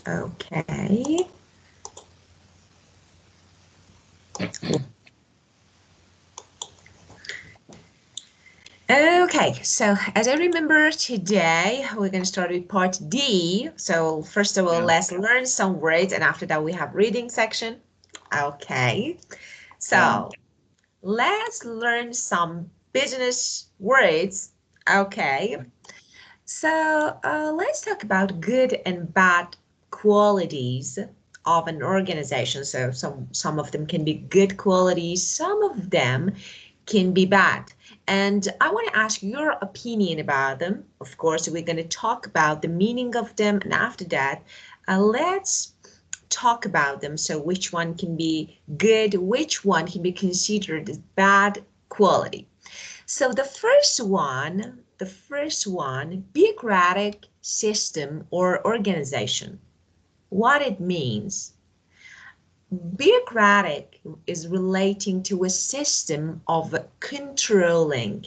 Okay. Okay, so as I remember today, we're going to start with part D. So first of all, let's learn some words, and after that we have reading section. Okay, so let's learn some business words. Okay, so let's talk about good and bad qualities of an organization. So some of them can be good qualities, some of them can be bad. And I want to ask your opinion about them. Of course, we're going to talk about the meaning of them, and after that, let's talk about them. So which one can be good, which one can be considered as bad quality. So the first one, bureaucratic system or organization. What it means. Bureaucratic is relating to a system of controlling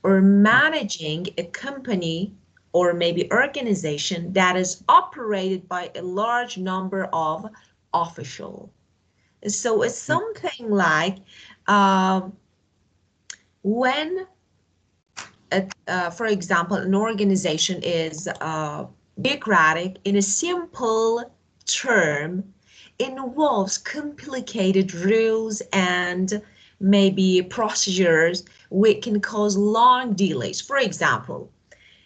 or managing a company or maybe organization that is operated by a large number of officials. So it's something like when, for example, an organization is bureaucratic, in a simple term, involves complicated rules and maybe procedures which can cause long delays. For example,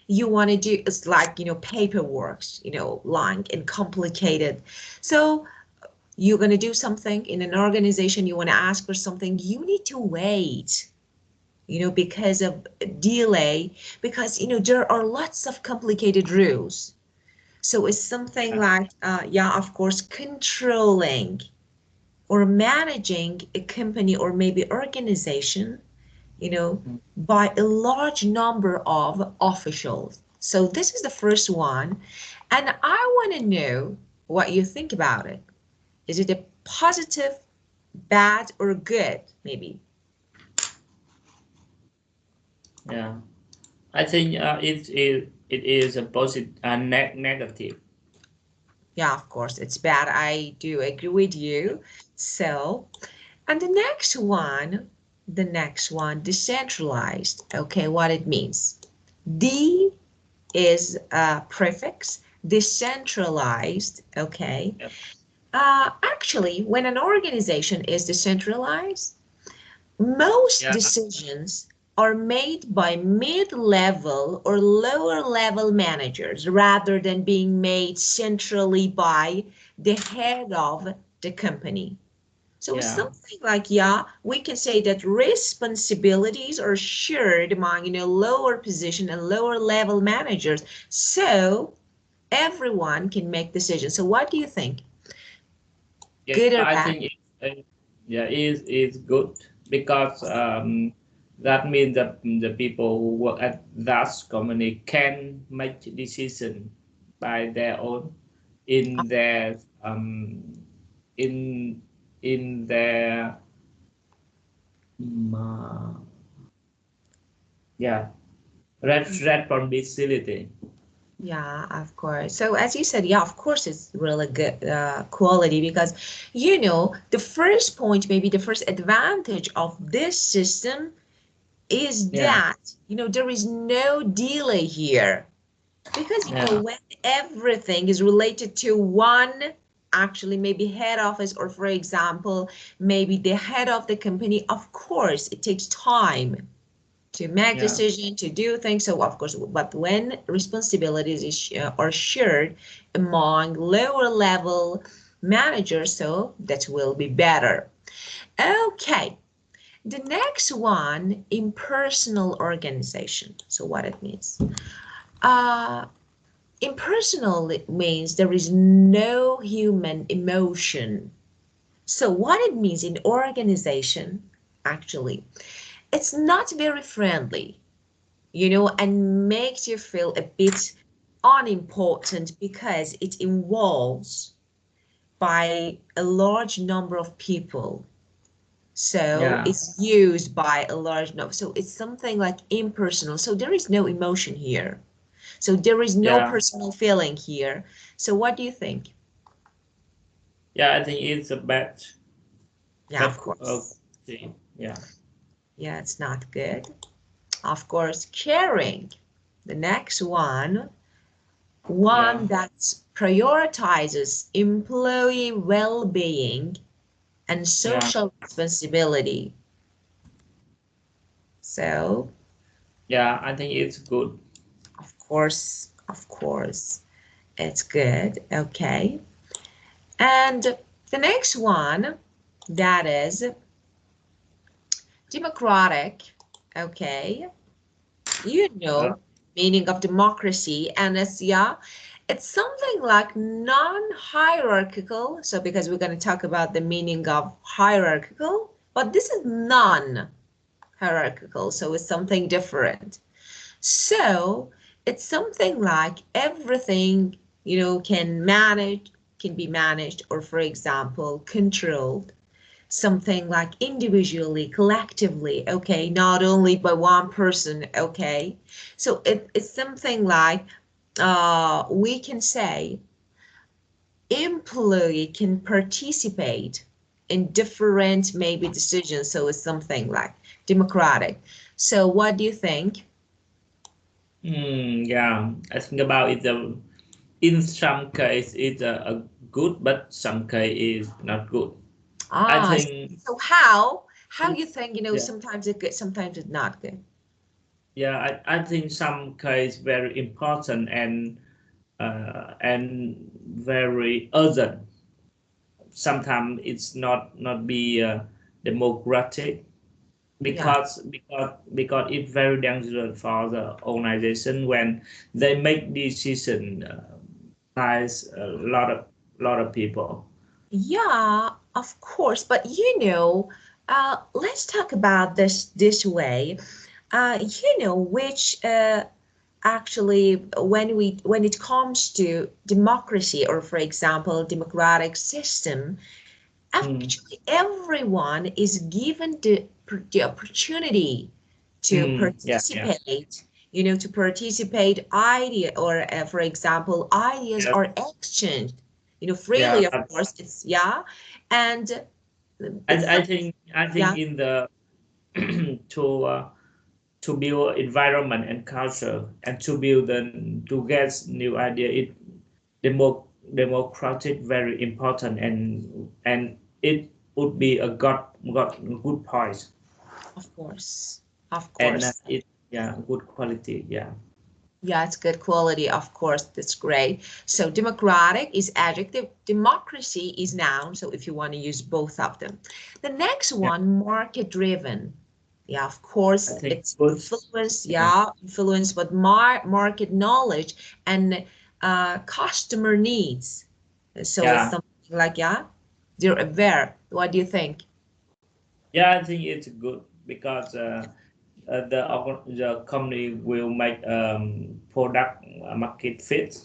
you want to do, it's like, paperwork, long and complicated. So you're going to do something in an organization, you want to ask for something, you need to wait, because of delay, because, there are lots of complicated rules. So it's something like, of course, controlling or managing a company or maybe organization, by a large number of officials. So this is the first one. And I want to know what you think about it. Is it a positive, bad, or good, maybe? Yeah, I think it is a positive negative. Yeah, of course, it's bad. I do agree with you. So, and the next one, decentralized. Okay, what it means. D is a prefix, decentralized. Okay. Yep. Actually, when an organization is decentralized, most Yeah, decisions are made by mid-level or lower-level managers rather than being made centrally by the head of the company. So it's yeah, something like, we can say that responsibilities are shared among, lower position and lower level managers. So everyone can make decisions. So what do you think? yeah. Good or I bad? think is good because that means that the people who work at that company can make decision by their own in their in in their uh, yeah responsibility. Yeah, of course. So as you said, of course, it's really good quality because, the first point, maybe the first advantage of this system is Yeah, that, there is no delay here. Because, yeah, when everything is related to one, actually maybe head office, or for example, maybe the head of the company, of course, it takes time to make yeah, decision, to do things. So of course, but when responsibilities are shared among lower level managers, so that will be better. Okay, the next one, impersonal organization. So what it means? Uh, Impersonal means there is no human emotion. So what it means in organization, actually, it's not very friendly, and makes you feel a bit unimportant because it involves by a large number of people. So yeah, it's used by a large number. So it's something like impersonal. So there is no emotion here. So there is no yeah. personal feeling here. So what do you think? Yeah, I think it's a bad, Yeah, bad of course. thing. Yeah. Yeah, it's not good. Of course, caring. The next one Yeah. that prioritizes employee well-being and Yeah. social responsibility. So, Yeah, I think it's good. of course, it's good. Okay. And the next one, that is democratic. Okay. You Uh, know, meaning of democracy, and it's something like non-hierarchical. So because we're going to talk about the meaning of hierarchical, but this is non-hierarchical, so it's something different. So it's something like everything, can be managed, or for example, controlled, something like individually, collectively, okay, not only by one person, okay. So it's something like we can say employee can participate in different maybe decisions. So it's something like democratic. So what do you think? yeah, I think about it. In some case, it's a good, but some case is not good. I Ah, think, so how you think, yeah, sometimes it's good, sometimes it's not good. yeah, I think some case very important and very urgent. Sometimes it's not be democratic Yeah. because it's very dangerous for the organization when they make decision by a lot of people. Yeah, of course. But let's talk about this way. Which actually, when it comes to democracy, or for example, democratic system, Mm, actually everyone is given the opportunity to yeah, yeah, participate. To participate idea, or for example, ideas yeah, are exchanged. yeah. Freely, of course. It's yeah, and it's I some think I yeah. think in the to to build environment and culture and to get new idea. Democratic very important and it would be a got good point Of course, of and course. it yeah good quality, yeah. Yeah, it's good quality, of course. That's great. So democratic is adjective, democracy is noun. So if you want to use both of them. The next Yeah, one, market driven. Yeah, of I course, think it's good. influence. Yeah, Yeah, influence, but market knowledge and customer needs. So it's yeah, something like, yeah, you're aware. What do you think? yeah, I think it's good because the company will make product market fit.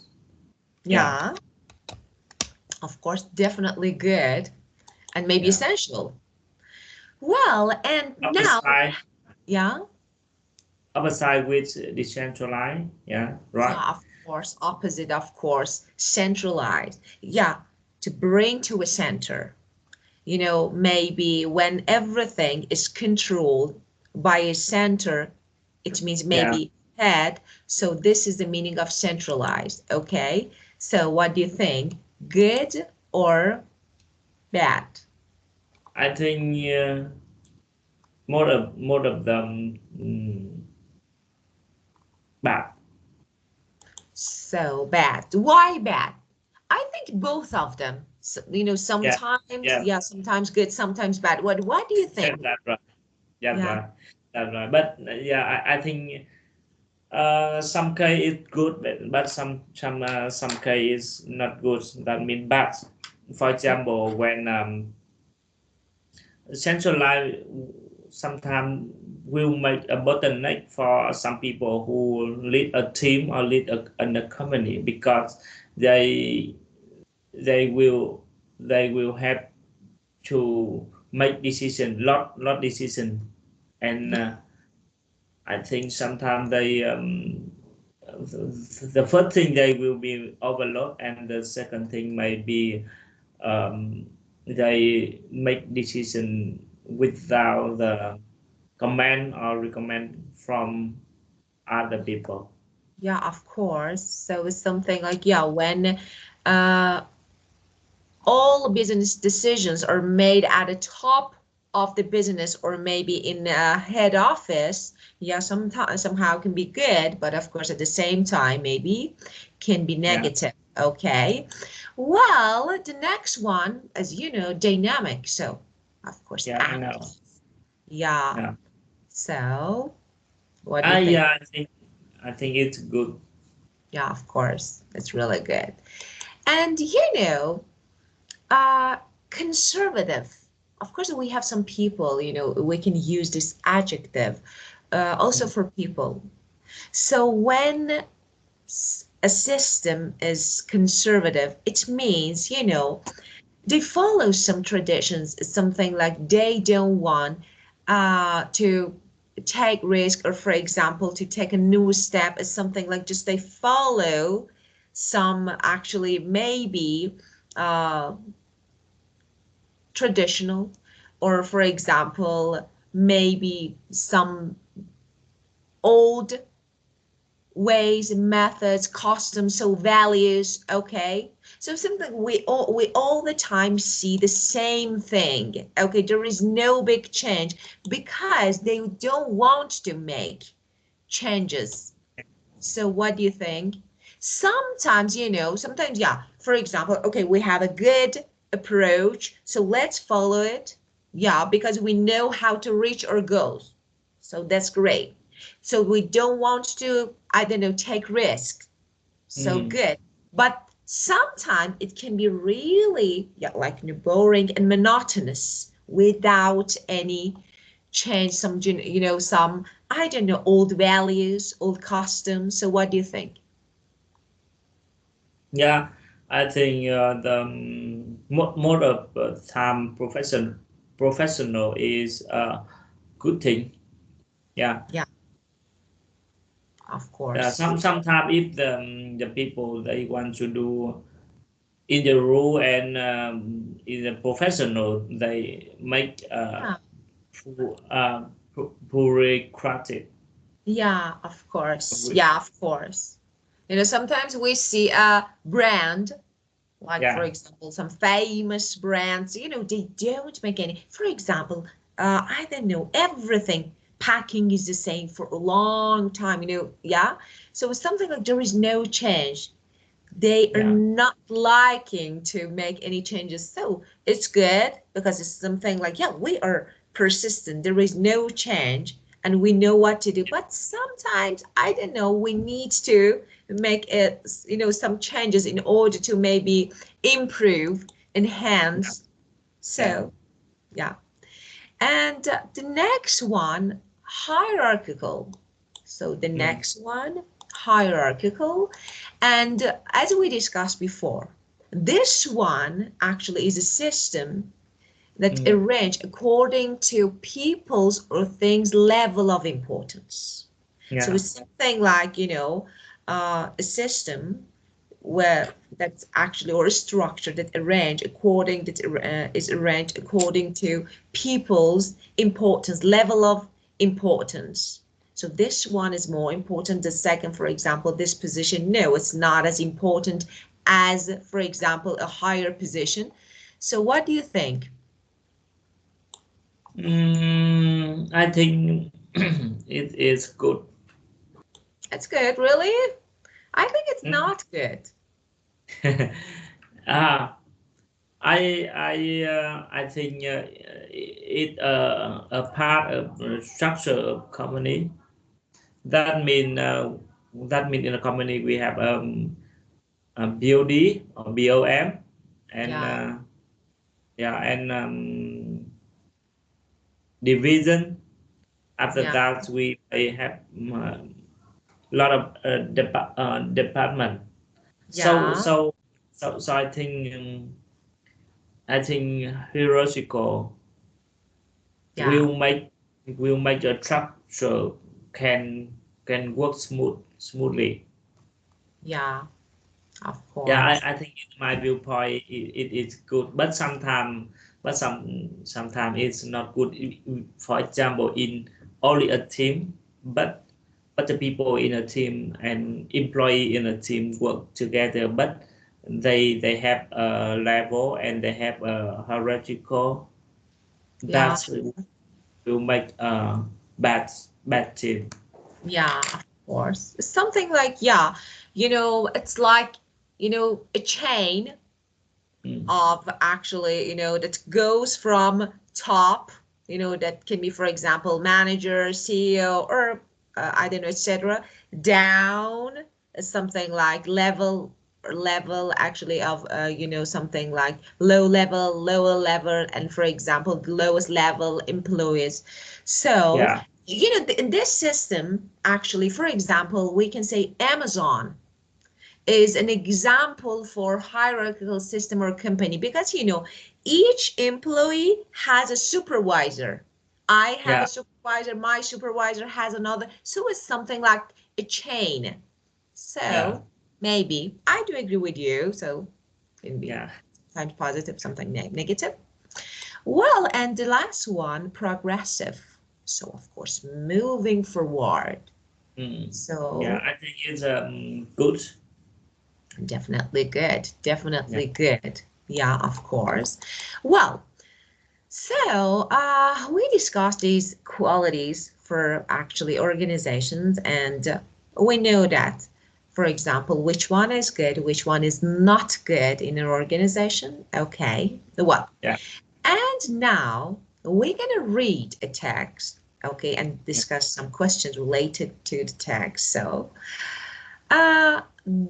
Yeah. Yeah, of course, definitely good and maybe Yeah. essential. Well, and Upper now, side, yeah. upper side with decentralized. Yeah, right. Yeah, of course, opposite, of course, centralized. Yeah, to bring to a center. Maybe when everything is controlled by a center, it means Yeah, maybe head. So this is the meaning of centralized. Okay. So what do you think? Good or bad? I think more of them bad. So bad. Why bad? I think both of them. So, Yeah, sometimes, yeah, yeah, sometimes good, sometimes bad. What do you yeah, think? that's right. Yeah, Yeah. right. That's right. But yeah, I think some case is good, but some case is not good. That means bad. For example, when centralized sometimes will make a bottleneck for some people who lead a team or lead a company because they they will they will have to make decision lot decision and Yeah. I think sometimes they the first thing they will be overlooked and the second thing may be they make decision without the comment or recommend from other people. Yeah, of course. So it's something like, yeah, when uh, all business decisions are made at the top of the business or maybe in a head office, yeah, sometimes somehow can be good, but of course at the same time maybe can be Yeah, negative. Okay. Well, the next one, as you know, dynamic. So of course yeah, I active. know. Yeah. Yeah, So what do you think? yeah, I think it's good. Yeah, of course. It's really good. And you know, Uh, conservative. Of course, we have some people, you know, we can use this adjective also Mm. for people. So when a system is conservative, it means, you know, they follow some traditions, something like they don't want to take risk or, for example, to take a new step is something like just they follow some actually maybe uh, traditional, or for example maybe some old ways, methods, customs, so values. Okay, so something we all the time see the same thing. Okay, there is no big change because they don't want to make changes. So what do you think? Sometimes, you know, sometimes, yeah, for example, okay, we have a good approach, so let's follow it. Yeah, because we know how to reach our goals. So that's great. So we don't want to, I don't know, take risks. So Mm. good. But sometimes it can be really, yeah, like boring and monotonous without any change, some, you know, some, I don't know, old values, old customs. So what do you think? Yeah, I think the more of time professional is a good thing. Yeah, Yeah, of course. sometimes if the people they want to do in the rule and in the professional they make Yeah, bureaucratic. yeah, of course. Yeah, of course. You know, sometimes we see a brand, like for Yeah, example, some famous brands, you know, they don't make any, for example, I don't know, everything packing is the same for a long time, you know, yeah. So it's something like there is no change. They are yeah, not liking to make any changes. So it's good because it's something like, yeah, we are persistent. There is no change and we know what to do. But sometimes, I don't know, we need to make it, you know, some changes in order to maybe improve, yeah, enhance. yeah. So, yeah. And the next one, hierarchical. So the Mm, next one, hierarchical. And as we discussed before, this one actually is a system that mm, arranged according to people's or things' level of importance. So yeah, it's something like, you know, a system where that's actually, or a structure that arranged according, that is arranged according to people's importance, level of importance. So this one is more important. The second, for example, this position, no, it's not as important as, for example, a higher position. So what do you think? I think it is good. It's good, really? I think it's Mm. not good. ah I think it a part of the structure of company. That mean in a company we have BOD or BOM, and Yeah, yeah, and division. After yeah, that, we have a lot of department. So yeah, so so I think hierarchical yeah, will make the structure can work smoothly. yeah. Of Yeah, course. I think in my viewpoint it is good, but sometimes it's not good. For example, in only a team, but the people in a team and employee in a team work together, but they have a level and they have a hierarchical Yeah, that will make a bad team. yeah, of course. Something like, yeah, it's like, a chain Mm. of actually, that goes from top, that can be, for example, manager, CEO, or I don't know, etc., down something like level actually of, something like low level, lower level, and for example, lowest level employees. So, Yeah, in this system, actually, for example, we can say Amazon is an example for hierarchical system or company because each employee has a supervisor. I have a yeah, supervisor, my supervisor has another, so it's something like a chain. yeah, So maybe I do agree with you, so it can be yeah. sometimes positive, something negative. Well, and the last one, progressive, so of course moving forward. Mm. Yeah, So I think it's good. definitely good. Yeah. Definitely good. Yeah, of course. Well, so we discussed these qualities for actually organizations, and we know that, for example, which one is good, which one is not good in an organization. Okay. Well, Yeah. and now we're going to read a text, okay, and Yeah. discuss some questions related to the text. So, uh,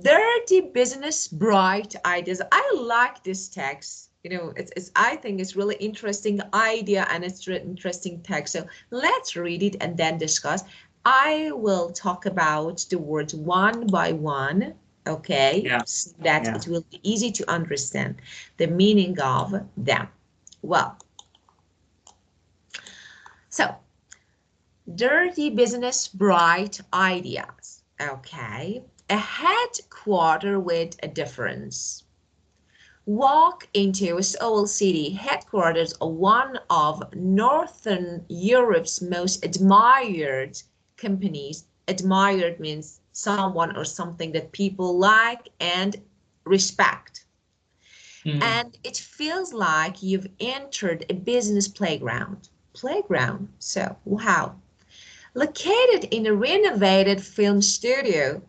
dirty business, bright ideas. I like this text. It's I think it's really interesting idea and it's interesting text. So let's read it and then discuss. I will talk about the words one by one, okay, Yeah. so that Yeah. it will be easy to understand the meaning of them. Well, so dirty business, bright ideas. Okay. A headquarter with a difference. Walk into Seoul City headquarters of one of Northern Europe's most admired companies. Admired means someone or something that people like and respect. Mm. And it feels like you've entered a business playground. Playground. So, wow. Located in a renovated film studio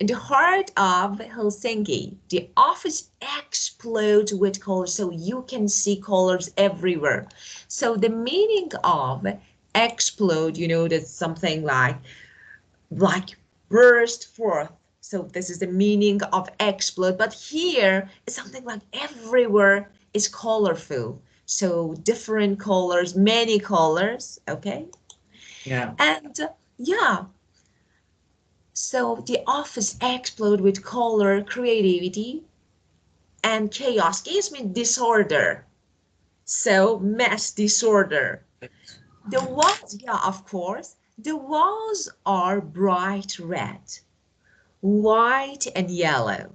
in the heart of Helsinki, the office explodes with colors, so you can see colors everywhere. So the meaning of explode, that's something like burst forth. So this is the meaning of explode, but here it's something like everywhere is colorful. So different colors, many colors, okay? Yeah. And yeah, so the office explode with color, creativity, and chaos. Chaos means disorder. So mass disorder. The walls, yeah, of course, the walls are bright red, white, and yellow.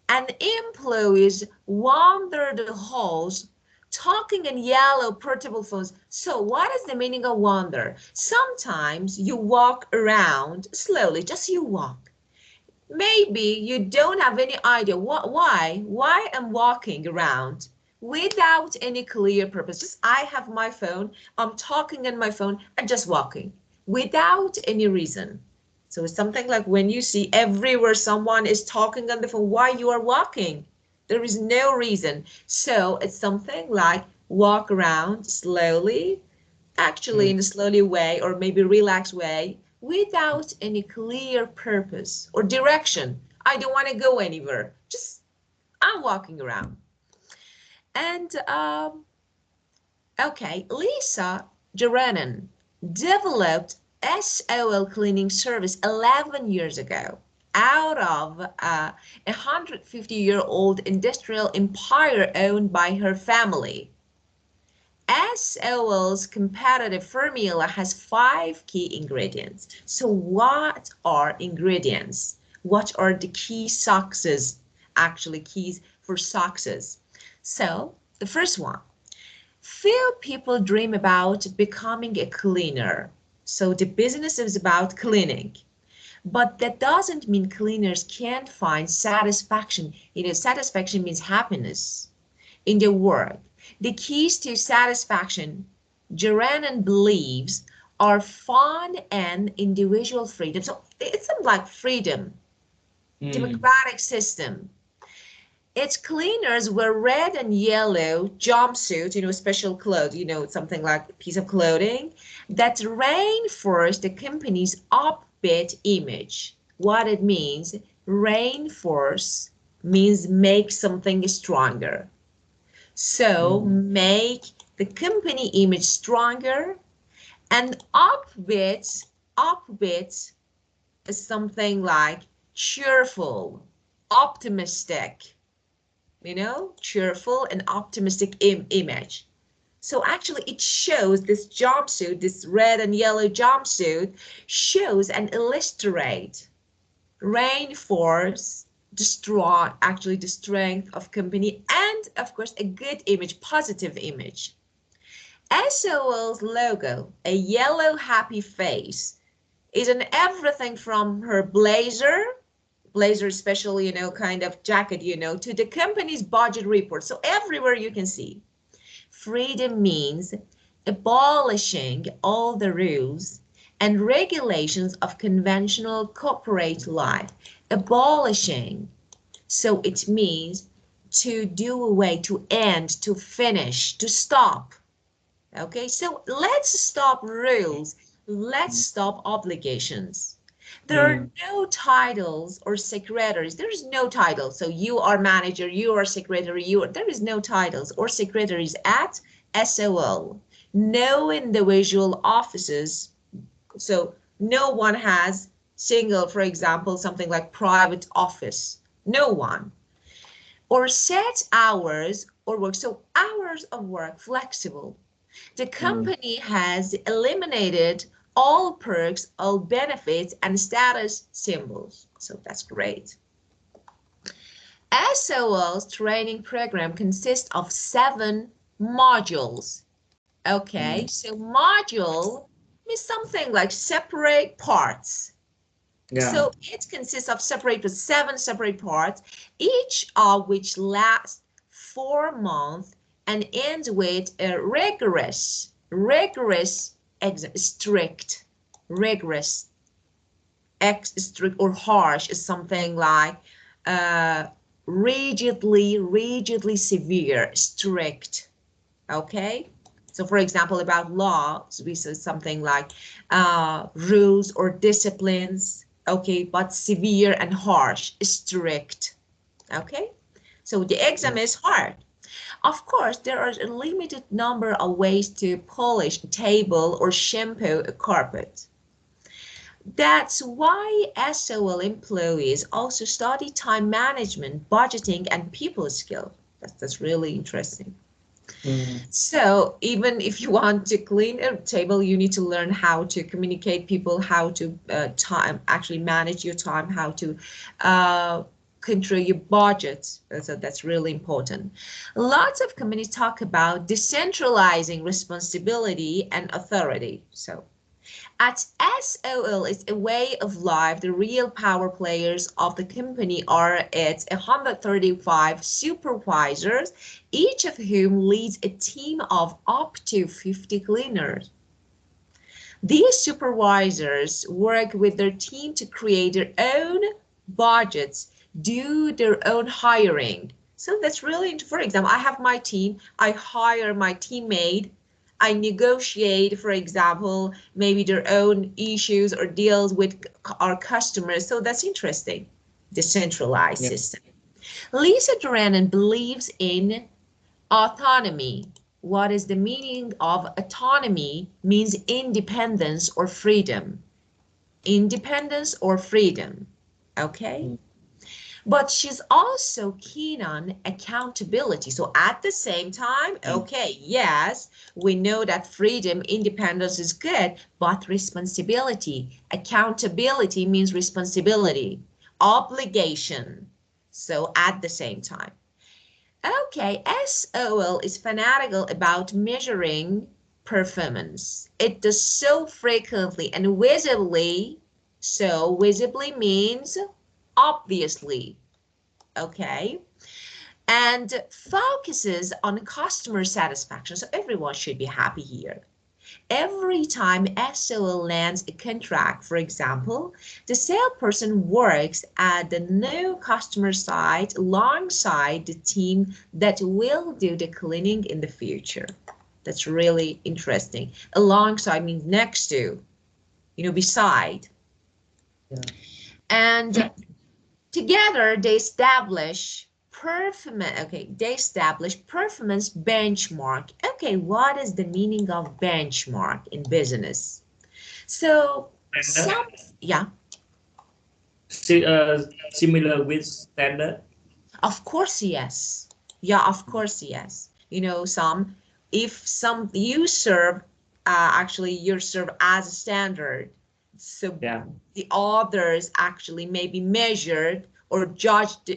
And employees wander the halls talking in yellow portable phones. So what is the meaning of wander? Sometimes you walk around slowly, just you walk. Maybe you don't have any idea why I'm walking around without any clear purpose. Just I have my phone, I'm talking on my phone and just walking without any reason. So it's something like when you see everywhere someone is talking on the phone, why you are walking? There is no reason. So it's something like walk around slowly, actually Mm. in a slowly way or maybe relaxed way without any clear purpose or direction. I don't want to go anywhere. Just I'm walking around. And okay, Lisa Jaranen developed SOL cleaning service 11 years ago out of a 150-year-old industrial empire owned by her family. SOL's competitive formula has 5 key ingredients. So what are ingredients? What are the key success? actually keys for success. So the first one, few people dream about becoming a cleaner. So the business is about cleaning. But that doesn't mean cleaners can't find satisfaction. Satisfaction means happiness in their work. The keys to satisfaction, Jaranen believes, are fun and individual freedom. So it's something like freedom, democratic system. Its cleaners wear red and yellow jumpsuit, special clothes, something like a piece of clothing that reinforce the company's upbeat image. What it means, reinforce means make something stronger. So make the company image stronger, and upbeat is something like cheerful, optimistic, cheerful and optimistic image. So actually it shows this jumpsuit, this red and yellow jumpsuit shows and illustrate, reinforce the strength of company, and of course a good image, positive image. SOL's logo, a yellow happy face, is in everything from her blazer special, kind of jacket, to the company's budget report. So everywhere you can see. Freedom means abolishing all the rules and regulations of conventional corporate life. Abolishing. So it means to do away, to end, to finish, to stop. Okay, so let's stop rules. Let's stop obligations. There are no titles or secretaries. There is no title. So you are manager, you are secretary, there is no titles or secretaries at SOL. No individual offices. So no one has single, for example, something like private office. No one. Or set hours or work. So hours of work flexible. The company has eliminated all perks, all benefits, and status symbols. So that's great. SOL's training program consists of 7 modules. Okay, so module means something like separate parts. Yeah. So it consists of 7 separate parts, each of which lasts 4 months and ends with a rigorous, strict, or harsh is something like rigidly severe, strict. Okay. So for example, about law, so we say something like rules or disciplines. Okay, but severe and harsh, strict. Okay. So the exam is hard. Of course, there are a limited number of ways to polish a table or shampoo a carpet. That's why SOL employees also study time management, budgeting, and people skill. That's really interesting. So even if you want to clean a table, you need to learn how to communicate people, how to actually manage your time, how to control your budget. So that's really important. Lots of companies talk about decentralizing responsibility and authority. So at SOL, it's a way of life. The real power players of the company are its 135 supervisors, each of whom leads a team of up to 50 cleaners. These supervisors work with their team to create their own budgets, do their own hiring. So that's really, for example, I have my team, I hire my teammate, I negotiate, for example, maybe their own issues or deals with our customers. So that's interesting. Decentralized system. Lisa Duranen believes in autonomy. What is the meaning of autonomy? Means independence or freedom. Independence or freedom. Okay? But she's also keen on accountability. So at the same time, okay, yes, we know that freedom, independence is good, but responsibility, accountability means responsibility, obligation. So at the same time. Okay, SOL is fanatical about measuring performance. It does so frequently and visibly. So visibly means obviously, okay? And focuses on customer satisfaction. So everyone should be happy here. Every time SOL lands a contract, for example, the salesperson works at the new customer site alongside the team that will do the cleaning in the future. That's really interesting. Alongside means next to, beside. Yeah. And together they establish performance benchmark. Okay, what is the meaning of benchmark in business? So Standard, yeah, similar with standard. of course, yes. Yeah, of course, yes. If you serve, actually you're served as a standard. So Yeah. the others actually may be measured or judged,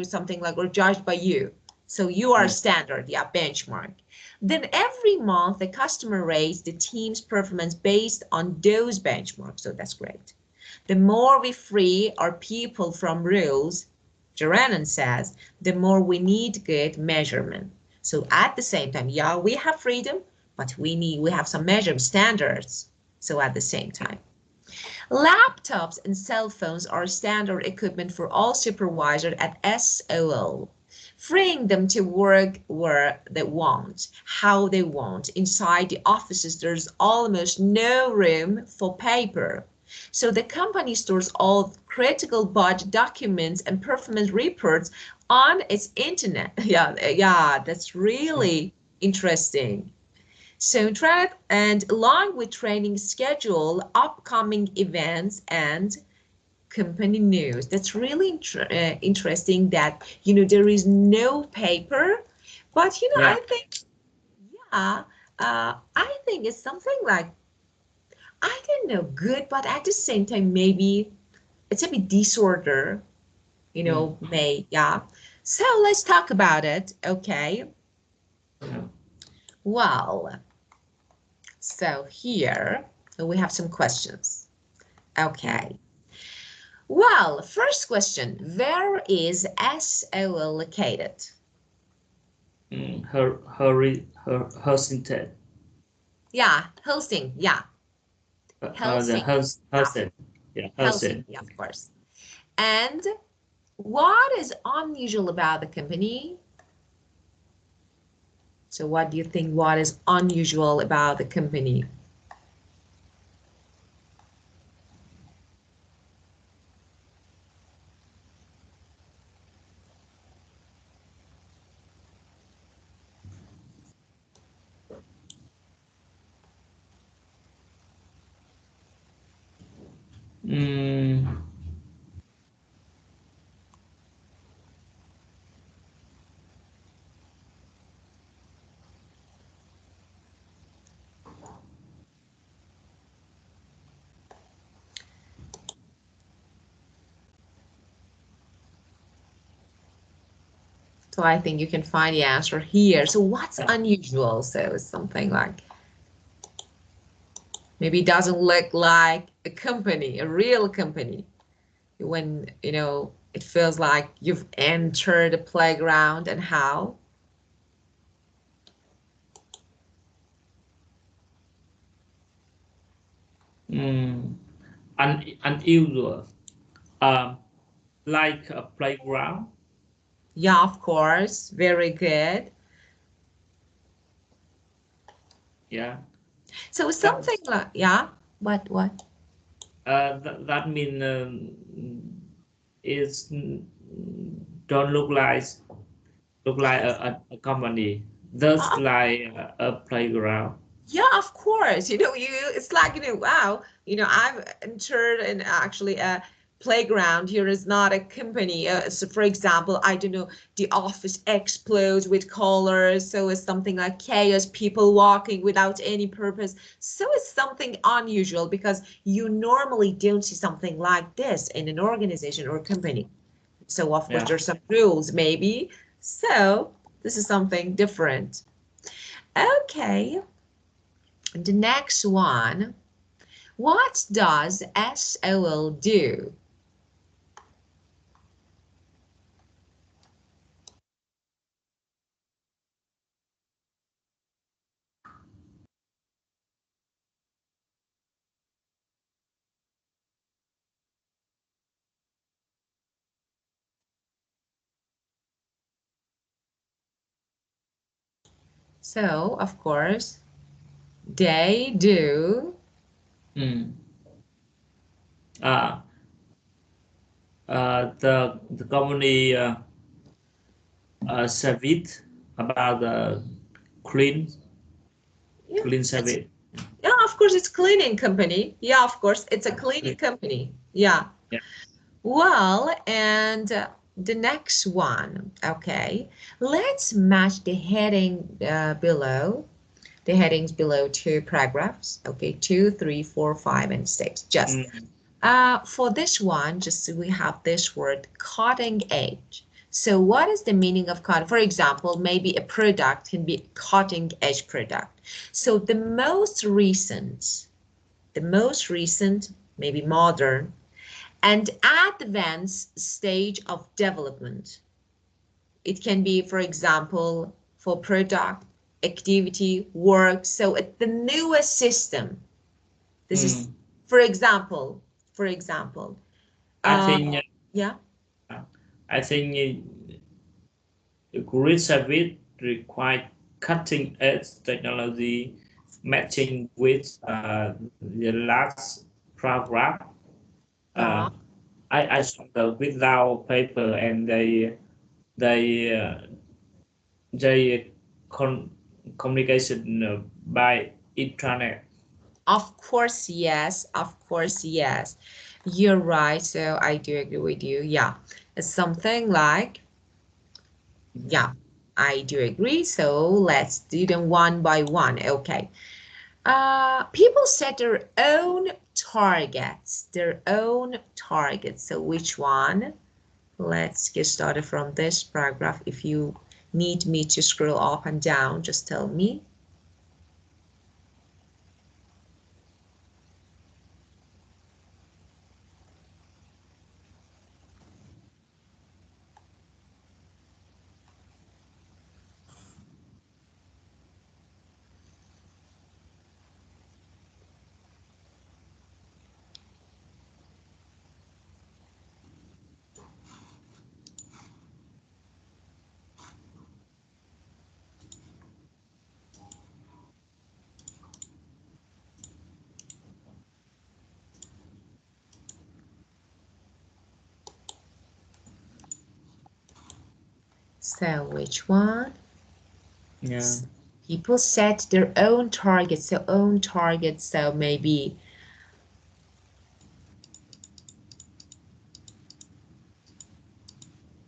something like, or judged by you. So you are Yeah. standard, yeah, benchmark. Then every month the customer rates the team's performance based on those benchmarks. So that's great. The more we free our people from rules, Jaranan says, the more we need good measurement. So at the same time, yeah, we have freedom, but we have some measurement standards. So at the same time. Laptops and cell phones are standard equipment for all supervisors at SOL, freeing them to work where they want, how they want. Inside the offices, there's almost no room for paper. So the company stores all critical budget documents and performance reports on its internet. Yeah, that's really interesting. Soundtrack, and along with training schedule, upcoming events, and company news. That's really interesting that, there is no paper, but, Yeah. I think, yeah, I think it's something like, I don't know, good, but at the same time, maybe it's a bit disorder, Mm. yeah. So let's talk about it, okay? Yeah. Well, so here we have some questions. Mm. Okay. Well, first question, where is SOL located? Her syntax. Yeah, Helsing. Yeah, The Helsing. Yeah, Hersen. Yeah, Helsing. Hersen. Yeah, of course. And what is unusual about the company? So what do you think, what is unusual about the company? Mm. So I think you can find the answer here. So what's unusual? So it's something like, maybe it doesn't look like a company, a real company. When, it feels like you've entered a playground, and how? Mm. Unusual. Um, like a playground. Yeah, of course. Very good. Yeah. So That something like, yeah, what? that mean is don't look like a company. Just Uh, like a playground. yeah, of course. It's like, wow, I've entered in actually a playground. Here is not a company. So for example, I don't know, the office explodes with colors. So it's something like chaos, people walking without any purpose. So it's something unusual because you normally don't see something like this in an organization or company. So of course Yeah. there's some rules maybe. So this is something different. Okay, the next one. What does SOL do? So of course they do. Mm. Uh, the company service about the clean Yeah, clean it's service. yeah, of course it's cleaning company. Yeah, of course it's a cleaning Clean. company. Yeah. Yeah. Well, and the next one. Okay, let's match the heading below. The headings below two paragraphs. Okay, 2, 3, 4, 5, and 6. Just Mm. for this one, just we have this word cutting edge. So what is the meaning of cutting? For example, maybe a product can be cutting edge product. So the most recent, maybe modern, and advanced stage of development. It can be, for example, for product, activity, work. So it's the newest system. This is, Mm. for example, for example, I uh, think yeah, I think the green service require cutting edge technology matching with the last paragraph. yeah, Uh, I saw the without paper and they they communication by internet. of course, yes, of course, yes. You're right. So I do agree with you. Yeah, it's something like, yeah, I do agree. So let's do them one by one. Okay. People set their own targets, their own targets. So which one? Let's get started from this paragraph. If you need me to scroll up and down, just tell me. So which one? Yeah. People set their own targets, their own targets. So maybe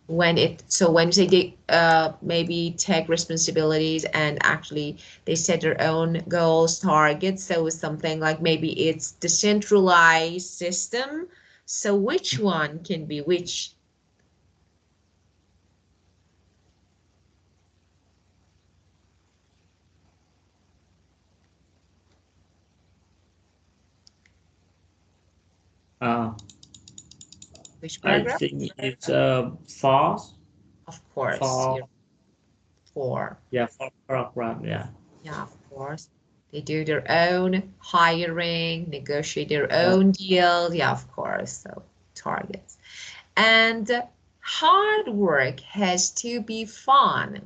when you say they maybe take responsibilities and actually they set their own goals, targets. So it's something like maybe it's decentralized system. So which one can be which? Uh, Which I paragraph? think it's false Of course, for you're for. yeah for program. Yeah. Yeah, of course. They do their own hiring, negotiate their Yeah. own deals. Yeah, of course. So targets. And hard work has to be fun.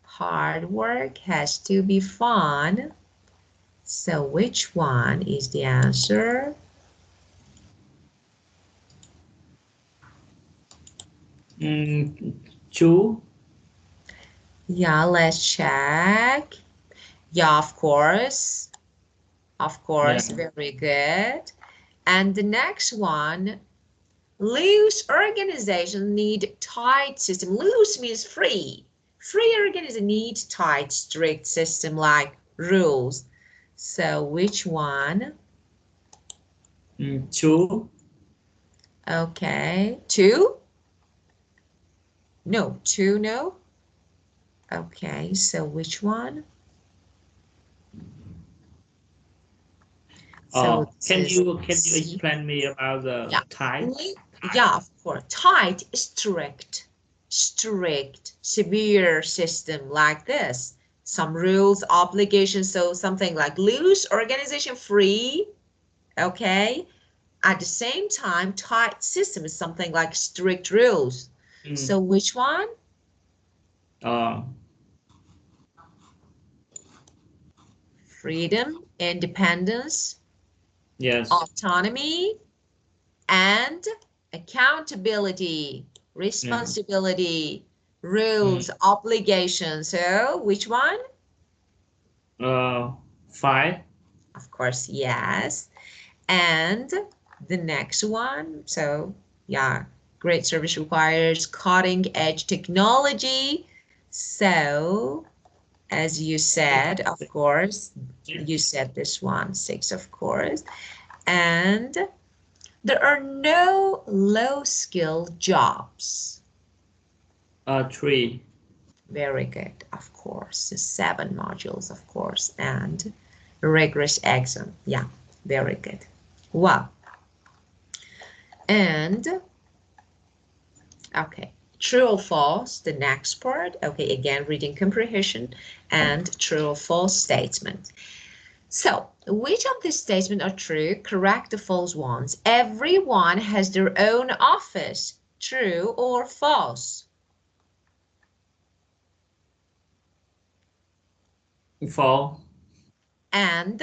Hard work has to be fun. So which one is the answer? Mm, two. Yeah, let's check. Yeah, of course. Of Yeah. course, very good. And the next one, loose organization need tight system. Loose means free. Free organization need tight, strict system like rules. So which one? Two. Okay, two. No, 2 no. Okay, so which one? So this Can is you C. explain me about the Yeah. type? Yeah, of course. Tight, strict, severe system like this. Some rules, obligations, so something like loose, organization free, okay? At the same time, tight system is something like strict rules. So which one? Uh, Freedom, independence, yes. autonomy, and accountability, Yeah. responsibility, Mm. rules, obligations. So which one? Uh, 5. Of course, yes. And the next one, so yeah, great service requires cutting edge technology. So as you said, of course, you said this one, 6, of course. And there are no low skill jobs. 3. Very good, of course. 7 modules, of course, and rigorous exam. Yeah, very good. Well, and okay, true or false, the next part. Okay, again, reading comprehension and true or false statement. So, which of these statements are true? Correct the false ones. Everyone has their own office. True or false? Four. And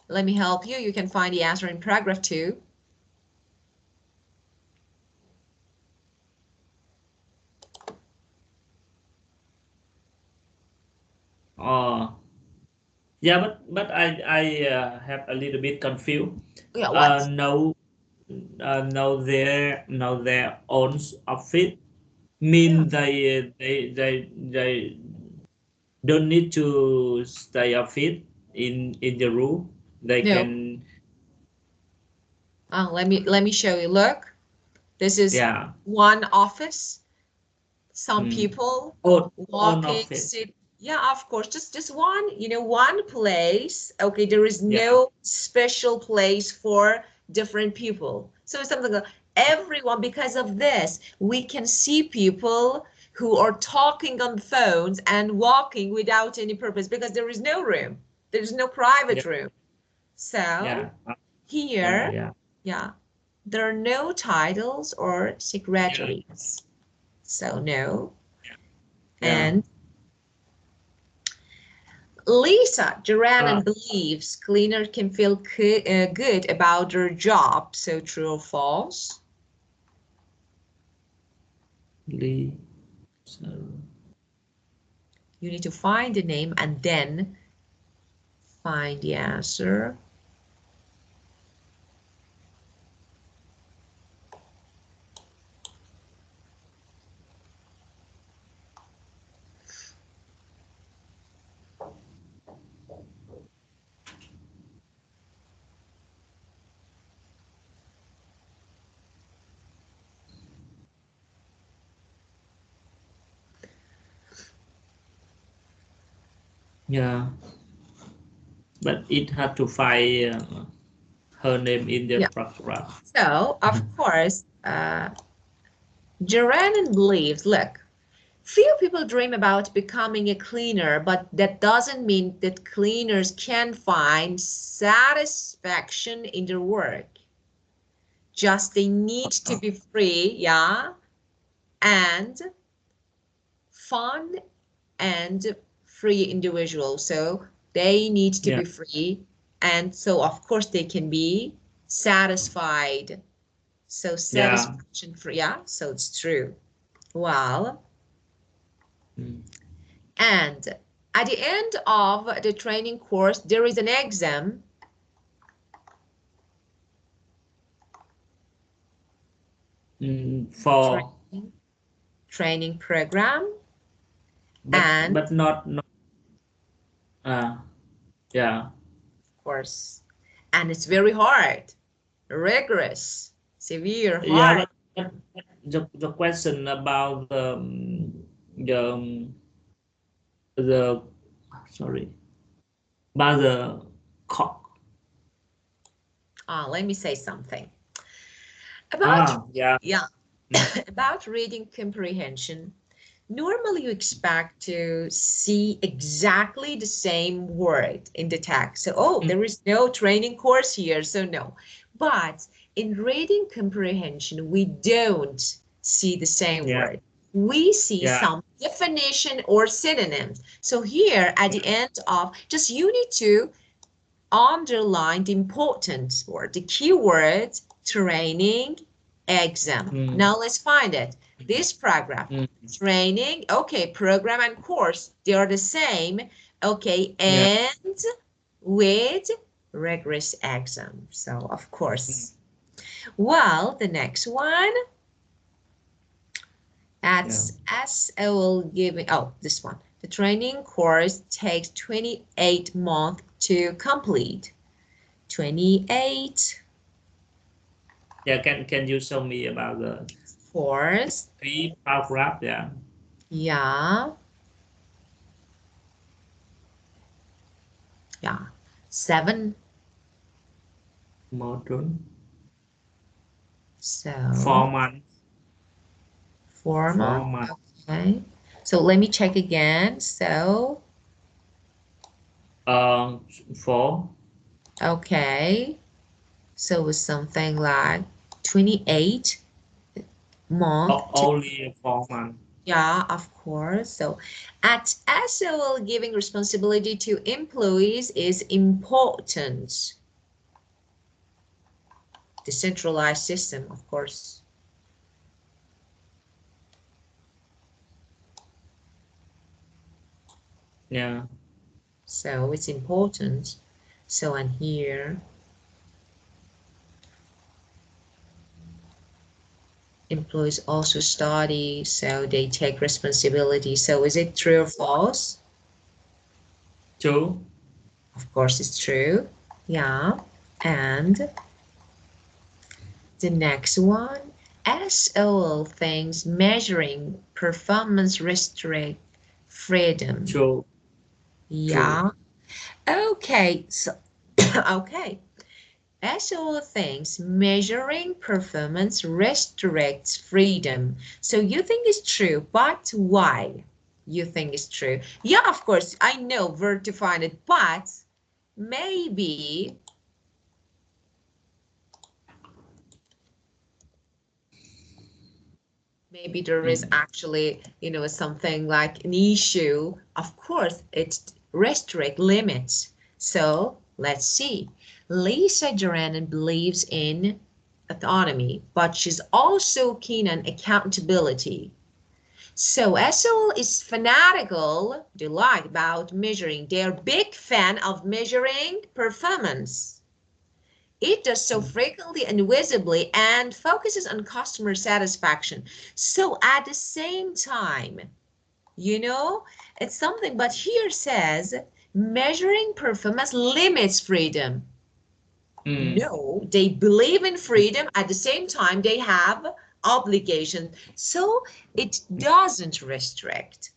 let me help you. You can find the answer in paragraph 2. Uh, yeah, but I have a little bit confused. Yeah, what? No, no their own outfit Yeah. mean they don't need to stay outfit in the room. They No. can. Let me show you. Look, this is Yeah. one office. Some Mm. people Own walking, outfit. sit. Yeah, of course, just one, one place. Okay, there is Yeah. no special place for different people. So it's something like everyone, because of this, we can see people who are talking on phones and walking without any purpose because there is no room. There's no private Yeah. room. So Yeah. Yeah. here, Yeah. yeah, there are no titles or Yeah. secretaries. So no. Yeah. And Lisa Uh, Duran believes cleaners can feel good about their job. So true or false? Lee. So, You need to find the name and then find the answer. yeah. But it had to find her name in the Yeah. paragraph. So, of course, Duran believes, look, few people dream about becoming a cleaner, but that doesn't mean that cleaners can find satisfaction in their work. Just they need to be free, yeah, and fun and free individuals. So they need to Yeah. be free. And so, of course, they can be satisfied. So Yeah. satisfaction free. Yeah, so it's true. Well, Mm. and at the end of the training course, there is an exam. For Training program, and but not uh yeah. of course, and it's very hard, rigorous, severe, Yeah, hard. The question about the sorry about the co- Let me say something about, yeah. yeah, Mm, about reading comprehension. Normally, you expect to see exactly the same word in the text. So, oh, mm, there is no training course here, so no. But in reading comprehension, we don't see the same yeah, word. We see yeah, some definition or synonyms. So here at the end of, just you need to underline the important word, the keyword training exam. mm, Now let's find it. This paragraph, mm, training, okay, program and course, they are the same, okay, yeah, and with rigorous exam. So of mm, course, well, the next one, yeah. that's SOL giving, oh, this one. The training course takes 28 months to complete. 28. Yeah, can you show me about the Course, three paragraph? Yeah, yeah, yeah. 7. module So 4 months, 4 months. 4 months, Okay. So let me check again. So, uh, 4, okay. So it's something like 28 month to, only 4 months. yeah, of course. So at SOL, giving responsibility to employees is important. Decentralized system, of course. Yeah, So it's important. So and here, employees also study, so they take responsibility. So is it true or false? 2, Of course it's true. Yeah. And the next one, SOL thinks measuring performance restrict freedom. 2, 2. Yeah. Okay. So okay. SOL thinks measuring performance restricts freedom. So you think it's true, but why you think it's true? Yeah, of course, I know where to find it, but maybe, maybe there is Mm, actually, something like an issue. Of course, it restrict limits. So let's see. Lisa Duran believes in autonomy, but she's also keen on accountability. So SOL is fanatical, they like about measuring. They're big fan of measuring performance. It does so mm, frequently and visibly and focuses on customer satisfaction. So at the same time, it's something, but here says measuring performance limits freedom. mm, No, they believe in freedom. At the same time, they have obligations. So it doesn't restrict.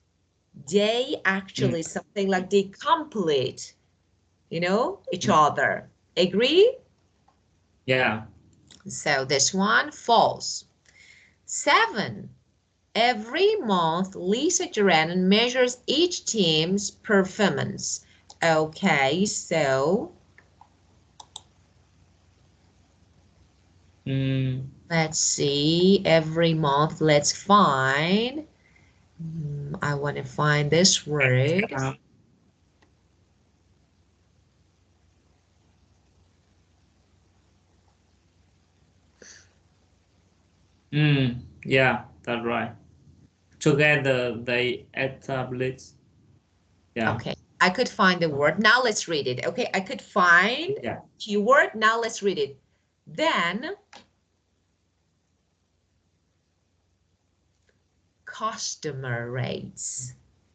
They mm. actually something like they complete, each other. Agree? Yeah. So this one false. 7. Every month, Lisa Duran measures each team's performance. Okay, so Mm, let's see. Every month, let's find. I want to find this word. um, yeah, that's right. Together they establish. Yeah, Okay, I could find the word. Now let's read it. Okay, I could find yeah. keyword. Now let's read it. Then customer rates.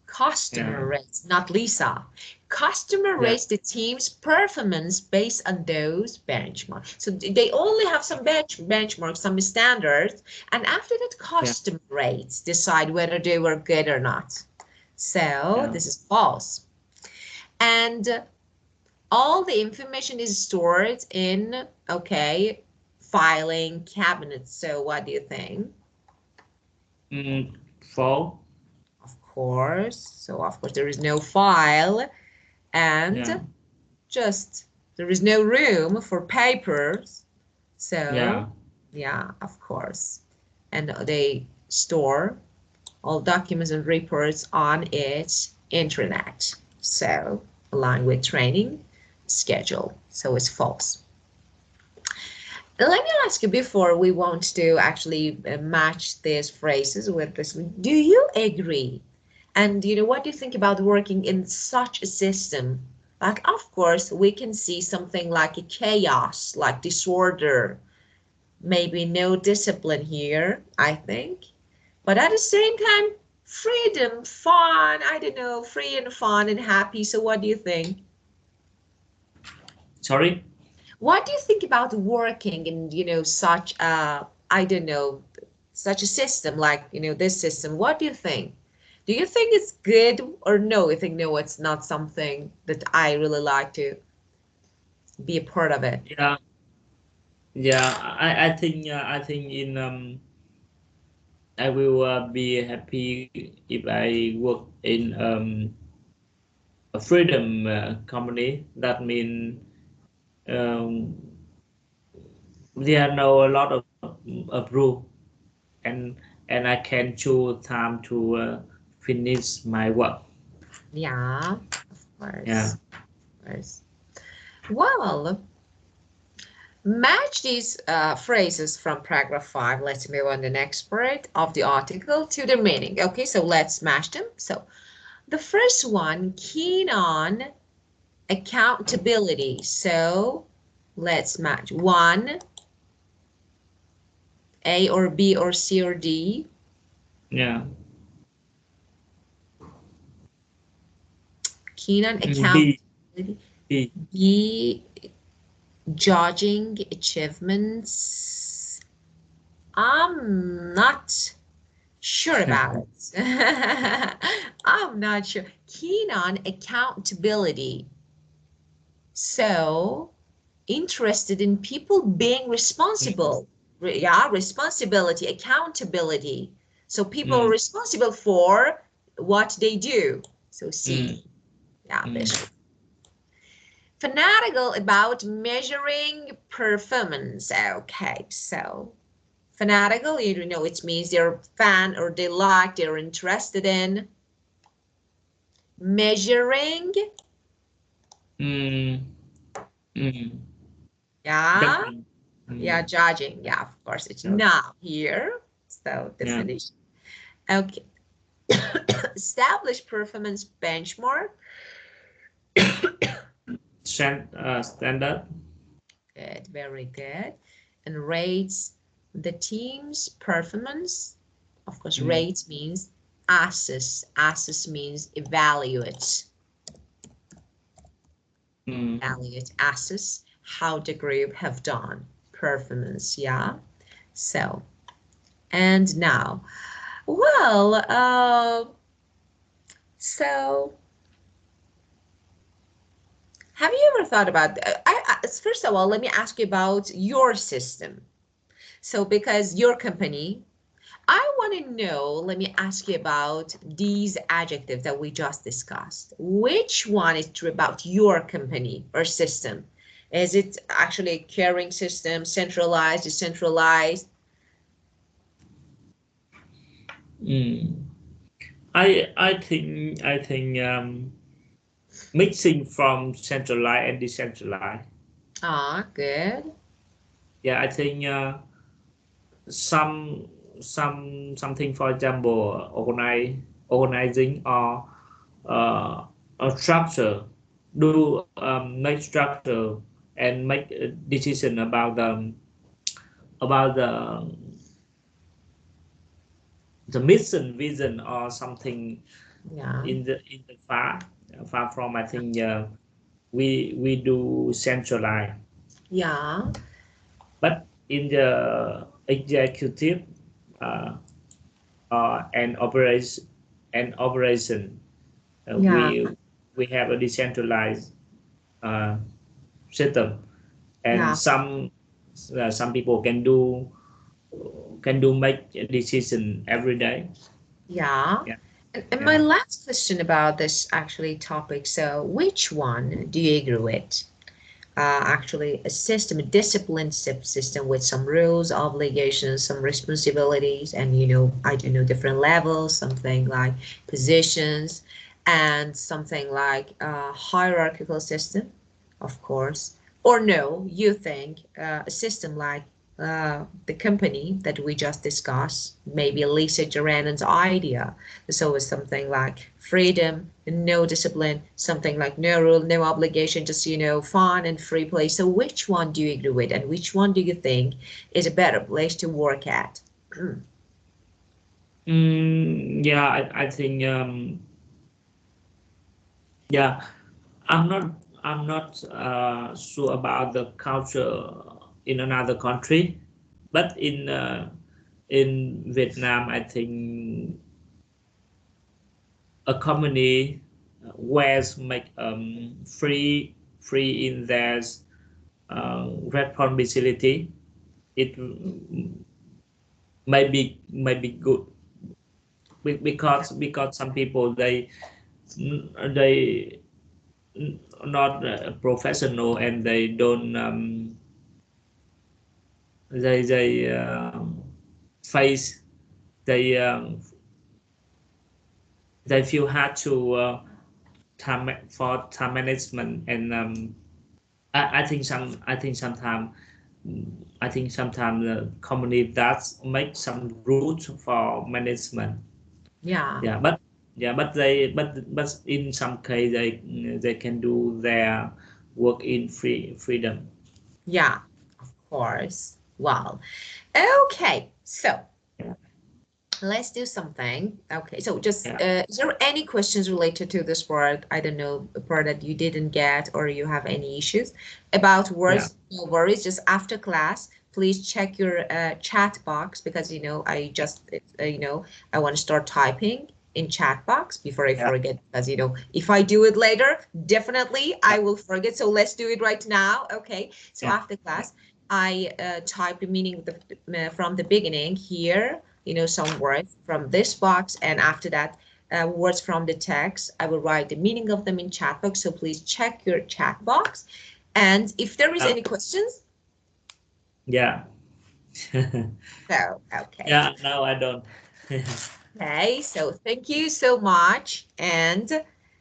Customer Yeah. rates, not Lisa. Customer Yeah. rates the team's performance based on those benchmarks. So they only have some benchmarks, some standards, and after that, Yeah. customer rates decide whether they were good or not. So Yeah. this is false. And all the information is stored in, okay, filing cabinets. So what do you think? False. Of course. So of course there is no file and Yeah. just there is no room for papers. So Yeah. yeah, of course. And they store all documents and reports on its internet. So along with training schedule. So it's false. Let me ask you before we want to actually match these phrases with this. Do you agree? And what do you think about working in such a system? Like, of course, we can see something like a chaos, like disorder, maybe no discipline here, I think. But at the same time, freedom, fun, I don't know, free and fun and happy. So what do you think? Sorry. What do you think about working in, such a, I don't know, such a system like, this system? What do you think? Do you think it's good or no? You think, no, it's not something that I really like to be a part of it? Yeah. Yeah. I think in I will be happy if I work in a freedom company. That means um, there are no a lot of rule, and and I can choose time to finish my work. Yeah, of Yeah. course, of course. Well, match these phrases from paragraph 5. Let's move on the next part of the article to the meaning. Okay, so let's match them. So the first one, keen on accountability. So let's match. One, A or B or C or D. Yeah. Keen on B. accountability. B. B, judging achievements. I'm not sure about it. I'm not sure. Keen on accountability. So interested in people being responsible. Yeah, responsibility, accountability. So people are Mm, responsible for what they do. So mm, C. Yeah, mm, this. Fanatical about measuring performance. Okay, so fanatical, it means they're fan or they like, they're interested in measuring. mm, mm. Yeah, Judging. yeah, Mm, judging. Yeah, of course, it's yeah. now here. So Yeah. definition. Okay. Establish performance benchmark. Standard. Good, very good. And rates the team's performance. Of course, Mm, rates means assess. Assess means evaluate. mm, Evaluate, assess how the group have done. Performance, yeah. So, and now, well, so have you ever thought about, first of all, let me ask you about your system. So because your company, I want to know, let me ask you about these adjectives that we just discussed. Which one is true about your company or system? Is it actually a caring system, centralized, decentralized? mm. I think mixing from centralized and decentralized. Ah, good. Yeah, I think some something, for example, organizing or a structure, do make structure and make a decision about the mission, vision, or something Yeah. In the far from, I think we do centralize, Yeah. but in the executive uh, and operation, Yeah. we have a decentralized uh, system, and Yeah. some people can do make a decision every day. Yeah. Yeah, And my yeah, last question about this actually topic. So, which one do you agree with? Actually, a system, a disciplined system with some rules, obligations, some responsibilities, and I don't know, different levels, something like positions, and something like a hierarchical system, of course. Or no, you think a system like the company that we just discussed, maybe Lisa Duranon's idea. So it's something like freedom, no discipline, something like no rule, no obligation, just fun and free play. So which one do you agree with, and which one do you think is a better place to work at? yeah. I think yeah. I'm not sure about the culture in another country, but in Vietnam, I think a company where make free in their responsibility. It may be good, because some people they not professional, and they don't they face they they feel hard to time management, and I think sometimes the company that make some rules for management. Yeah, Yeah, but in some case they can do their work in freedom. yeah, of course. Well, okay, so Yeah, let's do something. Okay, so just yeah, is there any questions related to this part? I don't know, a part that you didn't get or you have any issues about yeah, words? No worries. Just after class, please check your chat box, because I just I want to start typing in chat box before I yeah, forget, because if I do it later, definitely I will forget. So let's do it right now. Okay. So yeah, after class, I type the meaning from the beginning here, some words from this box, and after that, words from the text. I will write the meaning of them in chat box, so please check your chat box. And if there is yeah, any questions, yeah. so okay. Yeah, no, I don't. Okay, so thank you so much, and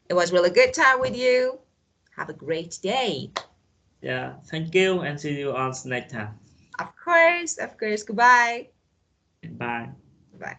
it was really good time with you. Have a great day. Yeah, thank you, and see you on next time. Of course, goodbye. Bye. Bye.